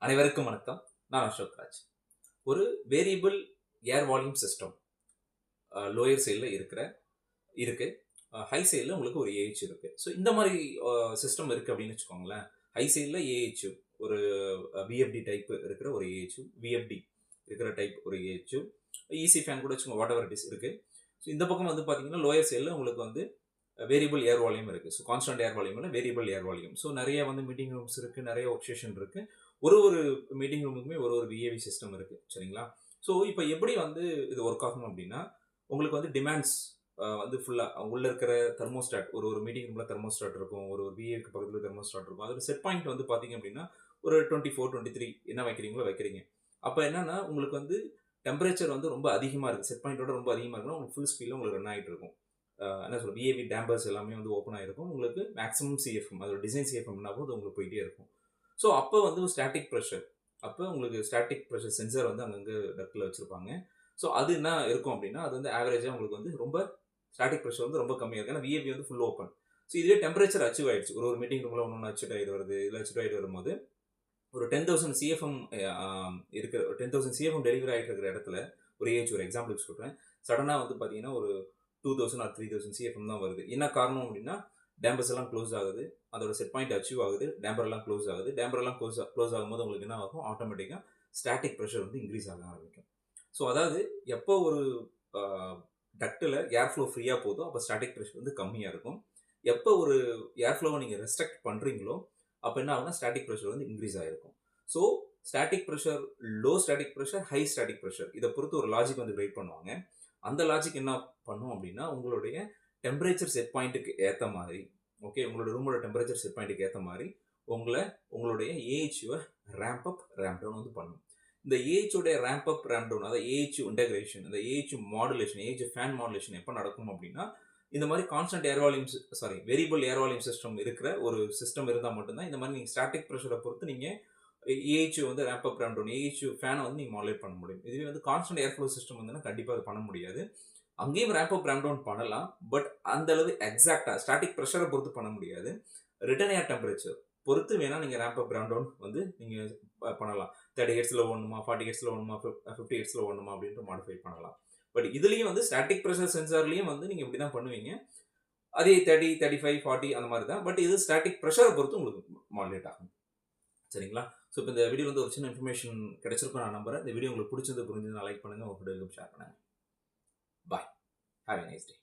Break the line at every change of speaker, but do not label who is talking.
அனைவருக்கும் வணக்கம். நான் அசோக் ராஜ். ஒரு வேரியபிள் ஏர் வால்யூம் சிஸ்டம் லோயர் சைடில் இருக்கு. ஹை சைடில் உங்களுக்கு ஒரு ஏஹெச் இருக்கு. ஸோ இந்த மாதிரி சிஸ்டம் இருக்கு அப்படின்னு வச்சுக்கோங்களேன். ஹை சைடில் ஏஹெச் ஒரு விஎஃப்டி டைப் இருக்கிற ஒரு ஏஹெச், விஎஃப்டி இருக்கிற டைப் ஒரு ஏஹெச், ஈசி ஃபேன் கூட வச்சுக்கோங்க, வாட் எவர் இட் இஸ் இருக்கு. ஸோ இந்த பக்கம் வந்து பார்த்தீங்கன்னா லோயர் சைடில் உங்களுக்கு வந்து வேரியபிள் ஏர் வால்யூம் இருக்குது. ஸோ கான்ஸ்டன்ட் ஏர் வால்யூம் இல்லை, வேரியபிள் ஏர் வால்யூம். ஸோ நிறைய வந்து மீட்டிங் ரூம்ஸ் இருக்குது, நிறைய ஒர்க் ஸ்டேஷன் இருக்குது. ஒரு மீட்டிங் ரூமுக்குமே ஒரு விஏவி சிஸ்டம் இருக்குது. சரிங்களா? ஸோ இப்போ எப்படி வந்து இது ஒர்க் ஆகும் அப்படின்னா, உங்களுக்கு வந்து டிமாண்ட்ஸ் வந்து ஃபுல்லாக உள்ளே இருக்கிற தெர்மோஸ்டாட், ஒரு மீட்டிங் ரூமில் தெர்மோஸ்டாட் இருக்கும், ஒரு விஏவிக்கு பக்கத்தில் தெர்மோஸ்டாட் இருக்கும். அதோட செட் பாயிண்ட் வந்து பார்த்தீங்க அப்படின்னா ஒரு 24, 23 என்ன வைக்கிறீங்களோ வைக்கிறீங்க. அப்போ என்னன்னா உங்களுக்கு வந்து டெம்பரேச்சர் வந்து ரொம்ப அதிகமாக இருக்குது, செட் பாயிண்டோட ரொம்ப அதிகமாக இருக்குன்னா உங்களுக்கு ஃபுல் ஸ்பீடில் உங்களுக்கு ரன் ஆகிட்டு இருக்கும். என்ன சொல்ல, விஏவி டேம்பர்ஸ் எல்லாமே வந்து ஓப்பன் ஆகிருக்கும். உங்களுக்கு மேக்ஸிமம் சிஎஃப்எம், அதோட டிசைன் சிஎஃப்எம்னா போது உங்களுக்கு போயிட்டே இருக்கும். ஸோ அப்போ வந்து ஸ்டாட்டிக் ப்ரெஷர், அப்போ உங்களுக்கு ஸ்டாட்டிக் ப்ரெஷர் சென்சார் வந்து அங்கங்கே டக்கில் வச்சுருப்பாங்க. ஸோ அது என்ன இருக்கும் அப்படின்னா, அது வந்து ஆவரேஜாக உங்களுக்கு வந்து ரொம்ப ஸ்டாட்டிக் ப்ரெஷர் வந்து ரொம்ப கம்மியாக இருக்குது. ஏன்னா விஏவி வந்து ஃபுல் ஓப்பன். ஸோ இதுவே டெம்பரேச்சர் அச்சீவ் ஆயிடுச்சு, ஒரு மீட்டிங் ரூமில் ஒன்று அச்சீவ் ஆகிட்டு வருது, இல்லை அச்சீவ் ஆகிட்டு வரும்போது ஒரு 10,000 சிஎஃப்எம் இருக்கிற 10,000 சிஎஃப்எம் டெலிவரி ஆகிட்டு இருக்கிற இடத்துல ஒரு ஏஹெச், ஒரு எக்ஸாம்பிளுக்கு சொல்கிறேன், சடனாக வந்து பார்த்தீங்கன்னா ஒரு 2,000 ஆர் 3,000 சிஎஃப்எம் தான் வருது. என்ன காரணம் அப்படின்னா, டேம்பர்ஸ் எல்லாம் க்ளோஸ் ஆகுது, அதோட செட் பாயிண்ட் அச்சீவ் ஆகுது, டேம்பர் எல்லாம் க்ளோஸ் ஆகுது. டேம்பர் எல்லாம் க்ளோஸ் ஆகும்போது உங்களுக்கு என்ன ஆகும், ஆட்டோமேட்டிக்காக ஸ்டாட்டிக் ப்ரெஷர் வந்து இன்க்ரீஸ் ஆக ஆரம்பிக்கும். ஸோ அதாவது எப்போ ஒரு டக்டில் ஏர் ஃப்ளோ ஃப்ரீயாக போதோ அப்போ ஸ்டாட்டிக் ப்ரெஷர் வந்து கம்மியாக இருக்கும். எப்போ ஒரு ஏர் ஃப்ளோவை நீங்கள் ரெஸ்ட்ரிக்ட் பண்ணுறீங்களோ அப்போ என்ன ஆகுனா ஸ்டாட்டிக் ப்ரெஷர் வந்து இன்க்ரீஸ் ஆகிருக்கும். So static pressure, low static pressure, high static pressure, இதை பொறுத்து ஒரு லாஜிக் வந்து கிரியேட் பண்ணுவாங்க. அந்த லாஜிக் என்ன பண்ணும் அப்படின்னா, உங்களுடைய டெம்பரேச்சர் செட் பாயிண்ட்டுக்கு ஏற்ற மாதிரி, ஓகே, உங்களோட ரூமோட டெம்பரேச்சர் செட் பாயிண்ட்டுக்கு ஏற்ற மாதிரி உங்களுடைய ஏஹெச்வை ரேம்ப் அப் ரேம்ப் டவுன் வந்து பண்ணும். இந்த ஏஹெச்சோடைய ரேம்ப் அப் ரேம்ப் டவுன், அதாவது ஏஹெச் இன்டகிரேஷன், இந்த AH modulation, AH fan modulation எப்போ நடக்கும் அப்படின்னா, இந்த மாதிரி கான்ஸ்டன்ட் ஏர் வால்யூம், வேரியபிள் ஏர் வால்யூம் சிஸ்டம் இருக்கிற ஒரு சிஸ்டம் இருந்தால் மட்டும்தான் இந்த மாதிரி நீங்கள் ஸ்டாட்டிக் ப்ரெஷரை பொறுத்து நீங்கள் ஏஹெச் வந்து ramp up ramp down, AH ஃபேனை வந்து நீங்கள் மாடுலேட் பண்ண முடியும். இதுவே வந்து கான்ஸ்டன்ட் ஏர் ஃப்ளோ சிஸ்டம் வந்து கண்டிப்பாக அது பண்ண முடியாது. அங்கேயும் ரேம்ப் அப் ரேம்ப் டவுன் பண்ணலாம், பட் அந்த அளவு எக்ஸாக்டாக ஸ்டாட்டிக் ப்ரெஷரை பொறுத்து பண்ண முடியாது. ரிட்டர்ன் ஏர் டெம்பரேச்சர் பொறுத்து வேணால் நீங்கள் ரேம்ப் அப் ரேம்ப் டவுன் வந்து நீங்கள் பண்ணலாம். 30 ஹெர்ட்ஸில் ஓடணுமா, 40 ஹெர்ட்ஸில் ஓடணுமா, 50 ஹெர்ட்ஸில் ஓடணுமா அப்படின்ட்டு மாடிஃபை பண்ணலாம். பட் இதுலேயும் வந்து ஸ்டாட்டிக் ப்ரெஷர் சென்சார்லேயும் வந்து நீங்கள் இப்படி தான் பண்ணுவீங்க. அதே 30, 35, 40 அந்த மாதிரி தான். பட் இது ஸ்டாட்டிக் ப்ரெஷரை பொறுத்து உங்களுக்கு மாடுலேட் ஆகும். சரிங்களா? ஸோ இப்போ இந்த வீடியோ வந்து ஒரு சின்ன இன்ஃபர்மேஷன் கிடைச்சிருக்கும் நான் நம்புறேன். இந்த வீடியோ உங்களுக்கு பிடிச்சது, புரிஞ்சது, லைக் பண்ணுங்கள், உங்கள் ஃப்ரெண்ட்ஸுக்கும் ஷேர் பண்ணுங்கள். Bye. Have a nice day.